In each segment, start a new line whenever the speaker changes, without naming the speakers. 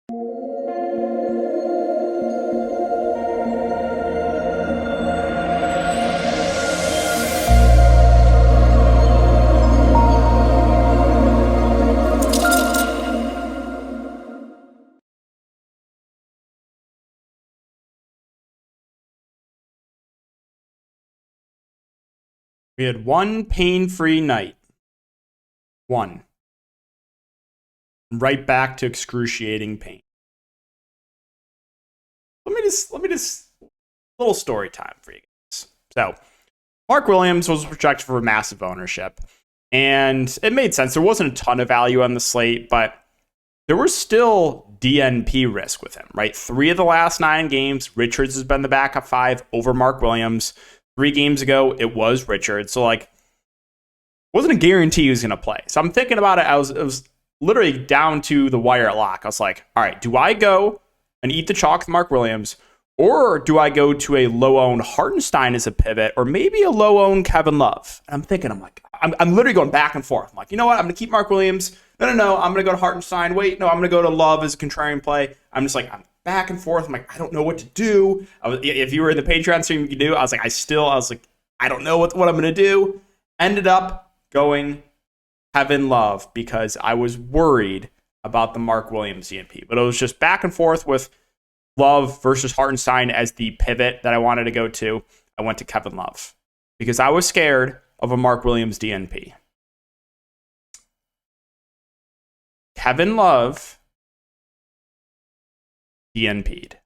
We had one pain-free night. One. Right back to excruciating pain. Let me just little story time for you guys. So, Mark Williams was projected for massive ownership, and it made sense. There wasn't a ton of value on the slate, but there was still DNP risk with him, right? 3 of the last 9 games, Richards has been the backup 5 over Mark Williams. 3 games ago, it was Richards. So, wasn't a guarantee he was going to play. So I'm thinking about it. It was literally down to the wire lock. I was like, all right, do I go and eat the chalk with Mark Williams, or do I go to a low-owned Hartenstein as a pivot, or maybe a low-owned Kevin Love? And I'm literally going back and forth. I'm like, you know what? I'm going to keep Mark Williams. No, I'm going to go to Hartenstein. Wait, no, I'm going to go to Love as a contrarian play. I'm back and forth. I'm like, I don't know what to do. If you were in the Patreon stream, you could do. I was like, I don't know what I'm going to do. Ended up going Kevin Love because I was worried about the Mark Williams DNP. But it was just back and forth with Love versus Hartenstein as the pivot that I wanted to go to. I went to Kevin Love because I was scared of a Mark Williams DNP. Kevin Love DNP'd.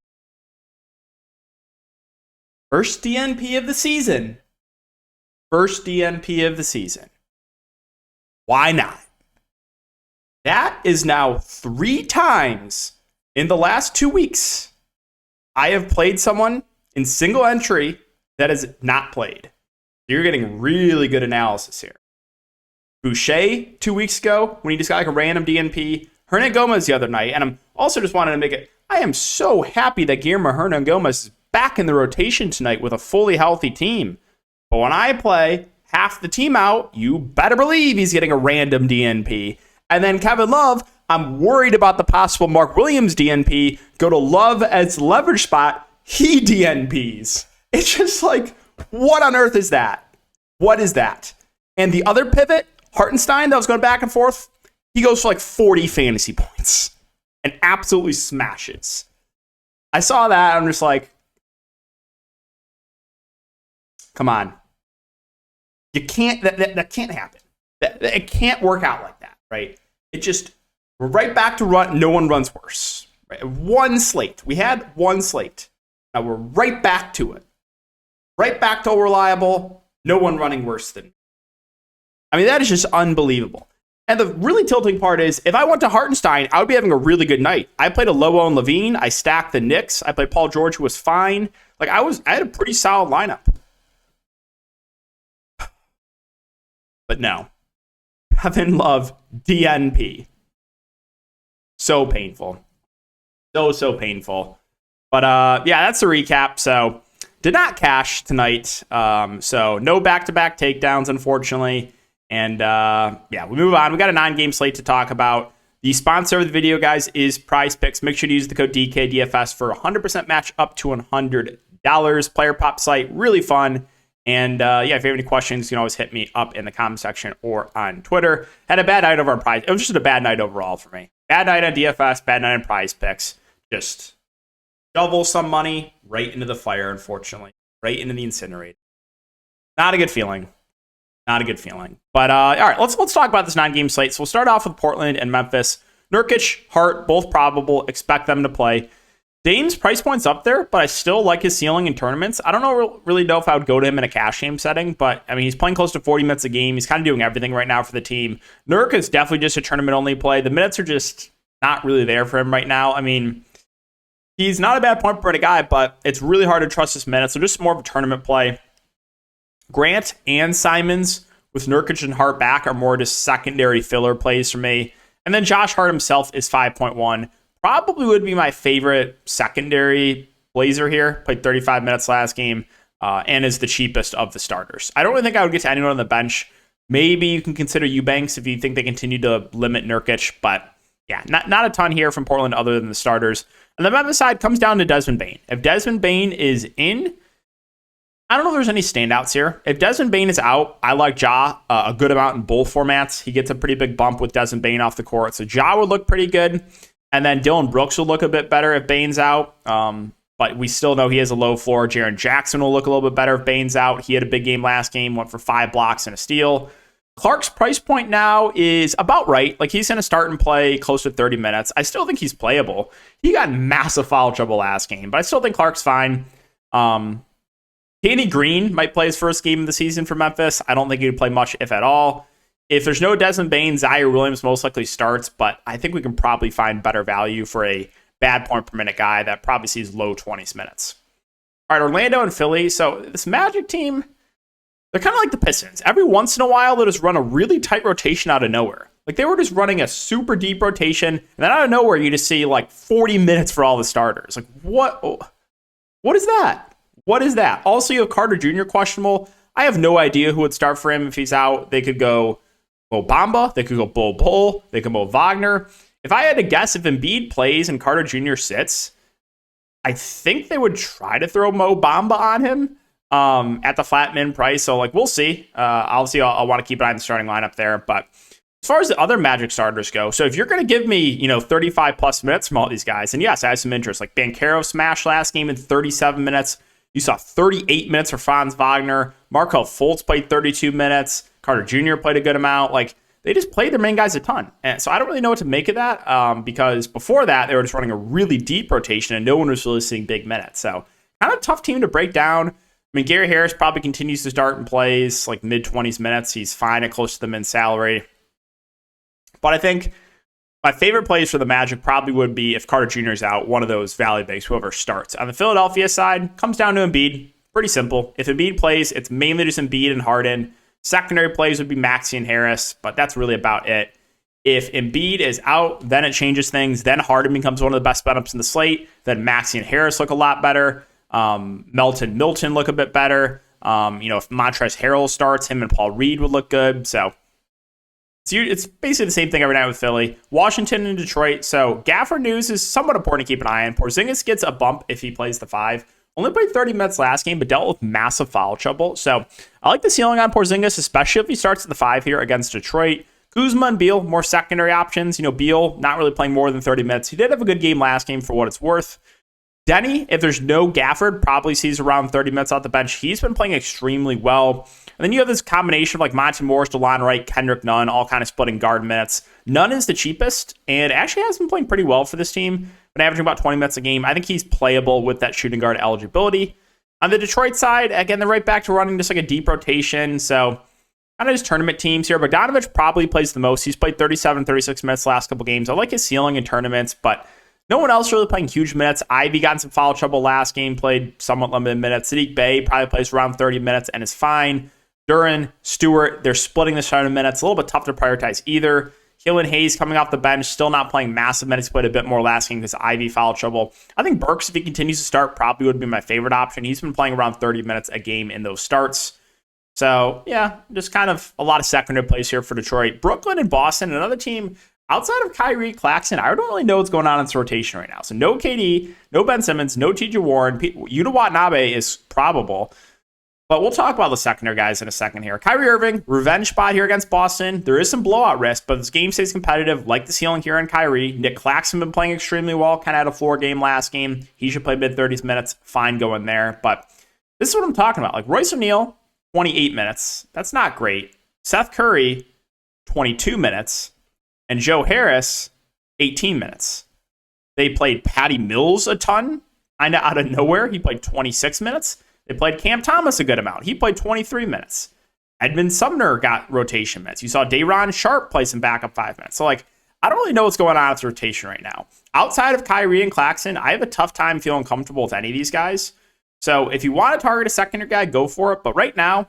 First DNP of the season. Why not? That is now 3 times in the last 2 weeks I have played someone in single entry that has not played. You're getting really good analysis here. Boucher 2 weeks ago when he just got a random DNP. Hernangomez the other night. And I'm also just wanted to make it. I am so happy that Guillermo Hernangomez is back in the rotation tonight with a fully healthy team. But when I play half the team out, you better believe he's getting a random DNP. And then Kevin Love, I'm worried about the possible Mark Williams DNP. Go to Love as leverage spot. He DNPs. It's just what on earth is that? What is that? And the other pivot, Hartenstein, that was going back and forth, he goes for 40 fantasy points and absolutely smashes. I saw that. I'm just like, come on. You can't, that can't happen. It can't work out like that, right? We're right back to run. No one runs worse. Right? One slate. We had one slate. Now we're right back to it. Right back to reliable. No one running worse than me. I mean, that is just unbelievable. And the really tilting part is, if I went to Hartenstein, I would be having a really good night. I played a low-owned Levine. I stacked the Knicks. I played Paul George, who was fine. I had a pretty solid lineup. But no. Kevin Love, DNP. So painful. So painful. But yeah, that's the recap. So did not cash tonight. So no back-to-back takedowns, unfortunately. And yeah, we move on. We got a 9-game slate to talk about. The sponsor of the video, guys, is Prize Picks. Make sure to use the code DKDFS for 100% match up to $100. Player pop site, really fun. And yeah, if you have any questions, you can always hit me up in the comment section or on Twitter. Had a bad night over on Prize. It was just a bad night overall for me. Bad night on DFS, bad night on Prize Picks. Just shovel some money right into the fire, unfortunately. Right into the incinerator. Not a good feeling. Not a good feeling. But all right, let's talk about this 9-game slate. So we'll start off with Portland and Memphis. Nurkic, Hart, both probable. Expect them to play. Dame's price point's up there, but I still like his ceiling in tournaments. I don't really know if I would go to him in a cash game setting, but I mean, he's playing close to 40 minutes a game. He's kind of doing everything right now for the team. Nurk is definitely just a tournament-only play. The minutes are just not really there for him right now. I mean, he's not a bad point per minute guy, but it's really hard to trust his minutes, so just more of a tournament play. Grant and Simons with Nurkic and Hart back are more just secondary filler plays for me. And then Josh Hart himself is 5.1. Probably would be my favorite secondary Blazer here. Played 35 minutes last game and is the cheapest of the starters. I don't really think I would get to anyone on the bench. Maybe you can consider Eubanks if you think they continue to limit Nurkic. But Yeah, not a ton here from Portland other than the starters. And the Memphis side comes down to Desmond Bane. If Desmond Bane is in, I don't know if there's any standouts here. If Desmond Bane is out, I like Ja a good amount in both formats. He gets a pretty big bump with Desmond Bane off the court. So Ja would look pretty good. And then Dylan Brooks will look a bit better if Bane's out. But we still know he has a low floor. Jaren Jackson will look a little bit better if Bane's out. He had a big game last game, went for 5 blocks and a steal. Clark's price point now is about right. Like, he's going to start and play close to 30 minutes. I still think he's playable. He got massive foul trouble last game, but I still think Clark's fine. Danny Green might play his first game of the season for Memphis. I don't think he would play much, if at all. If there's no Desmond Bane, Zaire Williams most likely starts, but I think we can probably find better value for a bad point per minute guy that probably sees low 20s minutes. All right, Orlando and Philly. So this Magic team, they're kind of like the Pistons. Every once in a while, they'll just run a really tight rotation out of nowhere. Like, they were just running a super deep rotation, and then out of nowhere, you just see like 40 minutes for all the starters. Like, what is that? What is that? Also, you have Carter Jr. questionable. I have no idea who would start for him if he's out. They could go Mo Bamba. They could go Bull. They could go Wagner. If I had to guess, if Embiid plays and Carter Jr. sits, I think they would try to throw Mo Bamba on him at the flat min price. So, like, we'll see. Obviously, I'll want to keep an eye on the starting lineup there. But as far as the other Magic starters go, so if you're going to give me, 35 plus minutes from all these guys, and yes, I have some interest. Like, Banchero smashed last game in 37 minutes. You saw 38 minutes for Franz Wagner. Markelle Fultz played 32 minutes. Carter Jr. played a good amount. Like, they just played their main guys a ton. And so I don't really know what to make of that because before that, they were just running a really deep rotation and no one was really seeing big minutes. So kind of tough team to break down. I mean, Gary Harris probably continues to start and plays like mid-20s minutes. He's fine at close to the min salary. But I think my favorite plays for the Magic probably would be if Carter Jr. is out, one of those Valley Bigs, whoever starts. On the Philadelphia side, comes down to Embiid. Pretty simple. If Embiid plays, it's mainly just Embiid and Harden. Secondary plays would be Maxey and Harris, but that's really about it. If Embiid is out, then it changes things. Then Harden becomes one of the best bet-ups in the slate. Then Maxey and Harris look a lot better. Milton look a bit better. If Montrezl Harrell starts, him and Paul Reed would look good. So it's basically the same thing every night with Philly. Washington and Detroit. So Gafford news is somewhat important to keep an eye on. Porzingis gets a bump if he plays the 5. Only played 30 minutes last game, but dealt with massive foul trouble. So I like the ceiling on Porzingis, especially if he starts at the 5 here against Detroit. Kuzma and Beal, more secondary options. Beal not really playing more than 30 minutes. He did have a good game last game for what it's worth. Denny, if there's no Gafford, probably sees around 30 minutes off the bench. He's been playing extremely well. And then you have this combination of like Monty Morris, DeLon Wright, Kendrick Nunn, all kind of splitting guard minutes. Nunn is the cheapest and actually has been playing pretty well for this team, but averaging about 20 minutes a game. I think he's playable with that shooting guard eligibility. On the Detroit side, again, they're right back to running just like a deep rotation. So kind of just tournament teams here. Bogdanovich probably plays the most. He's played 37, 36 minutes the last couple games. I like his ceiling in tournaments, but no one else really playing huge minutes. Ivy got in some foul trouble last game, played somewhat limited minutes. Sadiq Bey probably plays around 30 minutes and is fine. Duran, Stewart, they're splitting the 7 minutes. A little bit tough to prioritize either. Killian Hayes coming off the bench, still not playing massive minutes. Played a bit more last game because Ivy foul trouble. I think Burks, if he continues to start, probably would be my favorite option. He's been playing around 30 minutes a game in those starts. So, yeah, just kind of a lot of secondary plays here for Detroit. Brooklyn and Boston, another team outside of Kyrie, Claxton, I don't really know what's going on in this rotation right now. So no KD, no Ben Simmons, no TJ Warren. Yuta Watanabe is probable. But we'll talk about the secondary guys in a second here. Kyrie Irving, revenge spot here against Boston. There is some blowout risk, but this game stays competitive. Like the ceiling here on Kyrie. Nick Claxton been playing extremely well. Kind of had a floor game last game. He should play mid-30s minutes. Fine going there. But this is what I'm talking about. Like Royce O'Neal, 28 minutes. That's not great. Seth Curry, 22 minutes. And Joe Harris, 18 minutes. They played Patty Mills a ton, kind of out of nowhere. He played 26 minutes. They played Cam Thomas a good amount. He played 23 minutes. Edmund Sumner got rotation minutes. You saw Day'Ron Sharpe play some backup 5 minutes. So, I don't really know what's going on with the rotation right now. Outside of Kyrie and Claxton, I have a tough time feeling comfortable with any of these guys. So, if you want to target a secondary guy, go for it. But right now,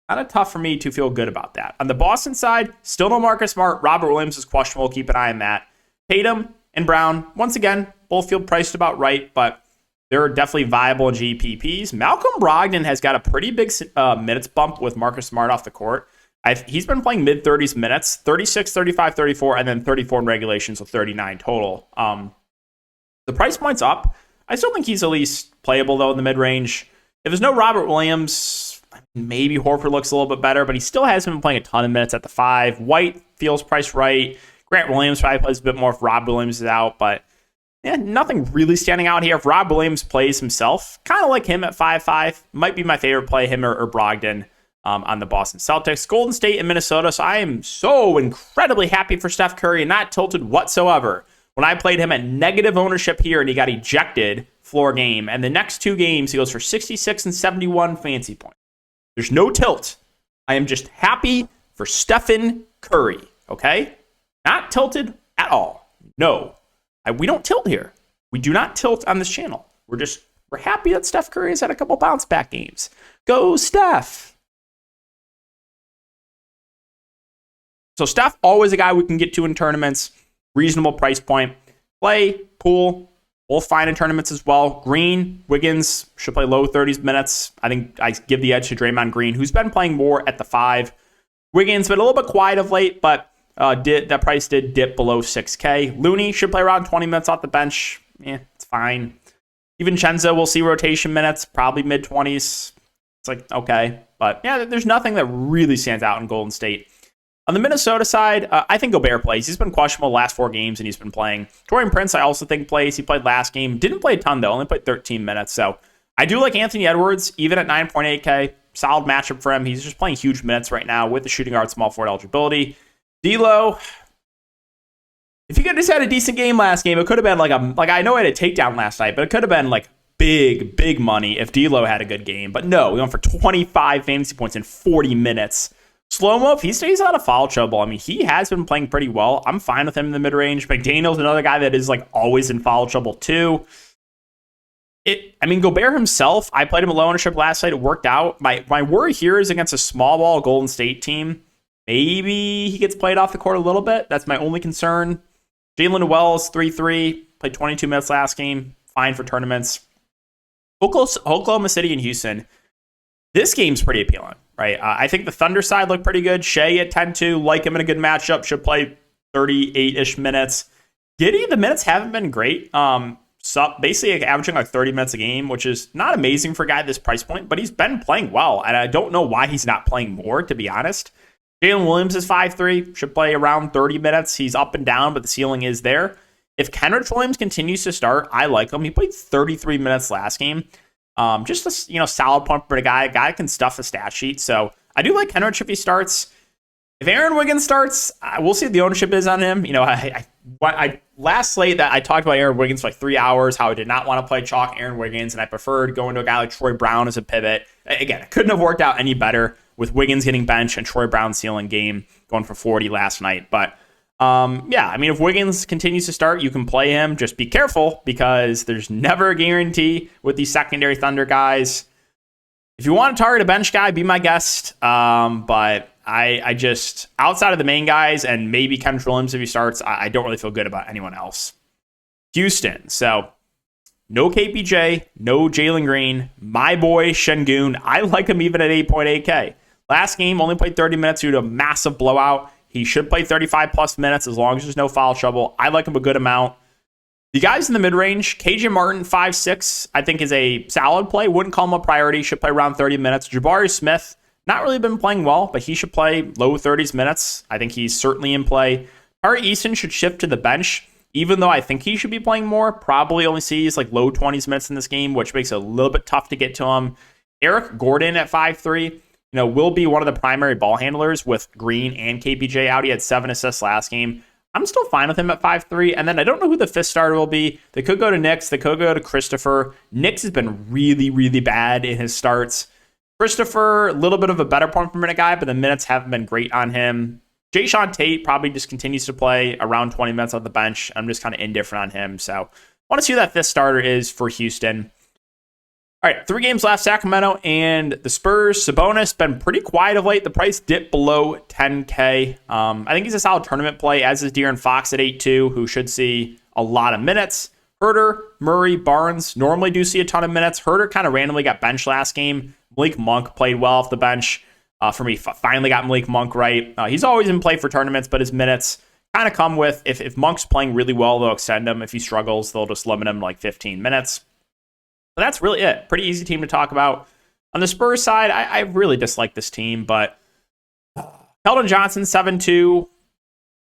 kind of tough for me to feel good about that. On the Boston side, still no Marcus Smart. Robert Williams is questionable. Keep an eye on that. Tatum and Brown, once again, both feel priced about right, but they're definitely viable GPPs. Malcolm Brogdon has got a pretty big minutes bump with Marcus Smart off the court. He's been playing mid-30s minutes, 36, 35, 34, and then 34 in regulation, so 39 total. The price point's up. I still think he's at least playable, though, in the mid-range. If there's no Robert Williams, maybe Horford looks a little bit better, but he still hasn't been playing a ton of minutes at the 5. White feels priced right. Grant Williams probably plays a bit more if Rob Williams is out, but yeah, nothing really standing out here. If Rob Williams plays himself, kind of like him at 5'5", might be my favorite play, him or Brogdon on the Boston Celtics. Golden State and Minnesota, so I am so incredibly happy for Steph Curry and not tilted whatsoever when I played him at negative ownership here and he got ejected floor game. And the next 2 games, he goes for 66 and 71 fantasy points. There's no tilt. I am just happy for Stephen Curry, okay? Not tilted at all. No. We don't tilt here. We do not tilt on this channel. We're happy that Steph Curry has had a couple bounce back games. Go Steph. So Steph, always a guy we can get to in tournaments. Reasonable price point. Play, Poole, both fine in tournaments as well. Green, Wiggins should play low 30s minutes. I think I give the edge to Draymond Green, who's been playing more at the 5. Wiggins been a little bit quiet of late, but that price did dip below 6K. Looney should play around 20 minutes off the bench. It's fine. Even Chenzo will see rotation minutes, probably mid-20s. It's like, okay. But yeah, there's nothing that really stands out in Golden State. On the Minnesota side, I think Gobert plays. He's been questionable the last 4 games, and he's been playing. Taurean Prince, I also think plays. He played last game. Didn't play a ton, though. Only played 13 minutes. So I do like Anthony Edwards, even at 9.8K. Solid matchup for him. He's just playing huge minutes right now with the shooting guard small forward eligibility. D'Lo, if he could have just had a decent game last game, it could have been like I know he had a takedown last night, but it could have been like big money if D'Lo had a good game. But no, we went for 25 fantasy points in 40 minutes. Slow-mo, if he stays out of foul trouble, I mean, he has been playing pretty well. I'm fine with him in the mid-range. McDaniel's another guy that is like always in foul trouble too. Gobert himself, I played him at low ownership last night. It worked out. My worry here is against a small ball Golden State team. Maybe he gets played off the court a little bit. That's my only concern. Jalen Wells, 3-3, played 22 minutes last game. Fine for tournaments. Oklahoma City and Houston. This game's pretty appealing, right? I think the Thunder side looked pretty good. Shea at 10-2, like him in a good matchup. Should play 38-ish minutes. Giddey, the minutes haven't been great. Basically averaging like 30 minutes a game, which is not amazing for a guy at this price point, but he's been playing well. And I don't know why he's not playing more, to be honest. Jalen Williams is 5'3", should play around 30 minutes. He's up and down, but the ceiling is there. If Kenrich Williams continues to start, I like him. He played 33 minutes last game. Just a solid pump for a guy can stuff the stat sheet. So I do like Kenrich if he starts. If Aaron Wiggins starts, we'll see what the ownership is on him. Last slate that I talked about Aaron Wiggins for like 3 hours, how I did not want to play chalk Aaron Wiggins, and I preferred going to a guy like Troy Brown as a pivot. Again, it couldn't have worked out any better with Wiggins getting benched and Troy Brown sealing game going for 40 last night. But if Wiggins continues to start, you can play him. Just be careful because there's never a guarantee with these secondary Thunder guys. If you want to target a bench guy, be my guest. But I just, outside of the main guys and maybe Kenrich Williams if he starts, I don't really feel good about anyone else. Houston. So no KPJ, no Jalen Green. My boy Şengün. I like him even at 8.8K. Last game, only played 30 minutes due to a massive blowout. He should play 35 plus minutes as long as there's no foul trouble. I like him a good amount. The guys in the mid-range, KJ Martin, 5'6", I think is a solid play. Wouldn't call him a priority. Should play around 30 minutes. Jabari Smith, not really been playing well, but he should play low 30s minutes. I think he's certainly in play. Tari Eason should shift to the bench, even though I think he should be playing more. Probably only sees like low 20s minutes in this game, which makes it a little bit tough to get to him. Eric Gordon at 5'3", will be one of the primary ball handlers with Green and KPJ out. He had 7 assists last game. I'm still fine with him at 5'3". And then I don't know who the fifth starter will be. They could go to Knicks. They could go to Christopher. Knicks has been really, really bad in his starts. Christopher, a little bit of a better point per minute guy, but the minutes haven't been great on him. Jayshawn Tate probably just continues to play around 20 minutes on the bench. I'm just kind of indifferent on him. So I want to see who that fifth starter is for Houston. All right, 3 games left, Sacramento and the Spurs. Sabonis been pretty quiet of late. The price dipped below 10K. I think he's a solid tournament play, as is De'Aaron Fox at 8-2, who should see a lot of minutes. Herter, Murray, Barnes normally do see a ton of minutes. Herter kind of randomly got benched last game. Malik Monk played well off the bench. For me, finally got Malik Monk right. He's always in play for tournaments, but his minutes kind of come with, if Monk's playing really well, they'll extend him. If he struggles, they'll just limit him to like 15 minutes. But that's really it. Pretty easy team to talk about. On the Spurs side, I really dislike this team, but Keldon Johnson, 7-2.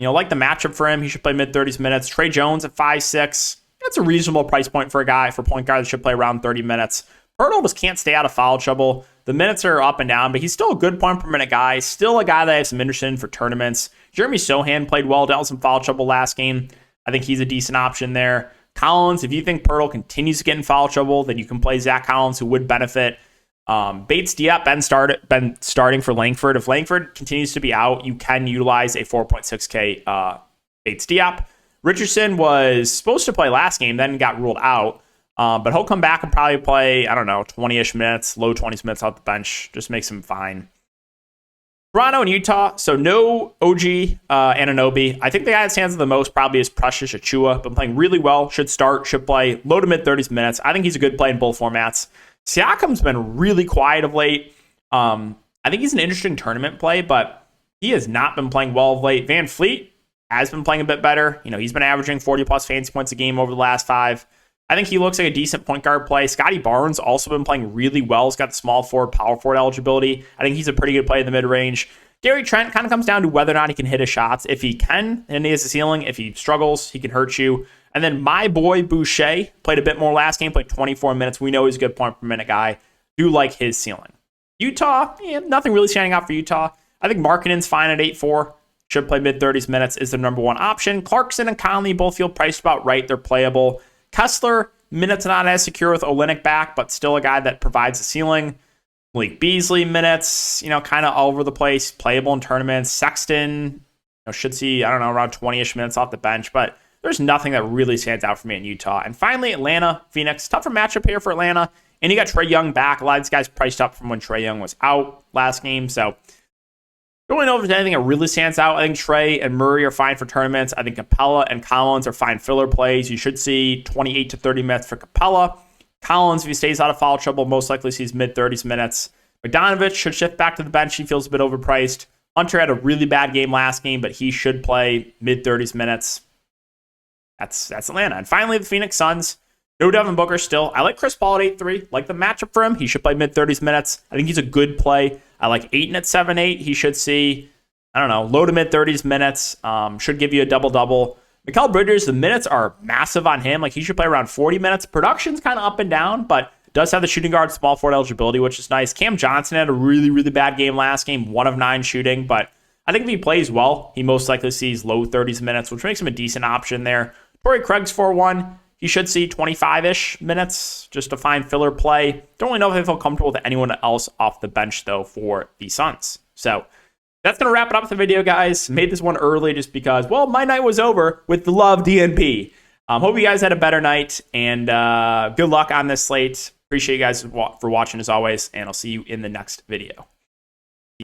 Like the matchup for him. He should play mid-30s minutes. Trey Jones at 5-6. That's a reasonable price point for a guy, for point guard that should play around 30 minutes. Pirtle just can't stay out of foul trouble. The minutes are up and down, but he's still a good point per minute guy. Still a guy that I have some interest in for tournaments. Jeremy Sohan played well, dealt with some foul trouble last game. I think he's a decent option there. Collins, if you think Pirtle continues to get in foul trouble, then you can play Zach Collins, who would benefit. Bates Diop been starting for Langford. If Langford continues to be out, you can utilize a 4.6K Bates Diop. Richardson was supposed to play last game, then got ruled out. But he'll come back and probably play, 20-ish minutes, low 20s minutes off the bench. Just makes him fine. Toronto and Utah, so no OG Anunoby. I think the guy that stands out the most probably is Precious Achiuwa. Been playing really well, should play low to mid-30s minutes. I think he's a good play in both formats. Siakam's been really quiet of late. I think he's an interesting tournament play, but he has not been playing well of late. Van Fleet has been playing a bit better. He's been averaging 40-plus fantasy points a game over the last 5. I think he looks like a decent point guard play. Scotty Barnes also been playing really well. He's got the small forward, power forward eligibility. I think he's a pretty good play in the mid-range. Gary Trent kind of comes down to whether or not he can hit his shots. If he can, and he has a ceiling. If he struggles, he can hurt you. And then my boy Boucher played a bit more last game, played 24 minutes. We know he's a good point per minute guy. Do like his ceiling. Utah, nothing really standing out for Utah. I think Markkanen's fine at 8-4. Should play mid-30s minutes, is the number one option. Clarkson and Conley both feel priced about right. They're playable. Kessler, minutes not as secure with Olynyk back, but still a guy that provides a ceiling. Malik Beasley minutes, kind of all over the place, playable in tournaments. Sexton, should see, around 20-ish minutes off the bench, but there's nothing that really stands out for me in Utah. And finally, Atlanta, Phoenix, tougher matchup here for Atlanta. And you got Trae Young back. A lot of these guys priced up from when Trae Young was out last game, so don't really know if there's anything that really stands out. I think Trae and Murray are fine for tournaments. I think Capella and Collins are fine filler plays. You should see 28 to 30 minutes for Capella. Collins, if he stays out of foul trouble, most likely sees mid-30s minutes. Bogdanovic should shift back to the bench. He feels a bit overpriced. Hunter had a really bad game last game, but he should play mid-30s minutes. That's Atlanta. And finally, the Phoenix Suns. No Devin Booker still. I like Chris Paul at 8-3. Like the matchup for him. He should play mid-30s minutes. I think he's a good play. I like Ayton at 7-8. He should see, low to mid-30s minutes. Should give you a double-double. Mikal Bridges, the minutes are massive on him. Like he should play around 40 minutes. Production's kind of up and down, but does have the shooting guard small forward eligibility, which is nice. Cam Johnson had a really, really bad game last game. 1 of 9 shooting, but I think if he plays well, he most likely sees low 30s minutes, which makes him a decent option there. Torrey Craig's 4-1. He should see 25-ish minutes, just a fine filler play. Don't really know if I feel comfortable with anyone else off the bench, though, for the Suns. So that's going to wrap it up with the video, guys. Made this one early just because, my night was over with the love DNP. Hope you guys had a better night, and good luck on this slate. Appreciate you guys for watching, as always, and I'll see you in the next video.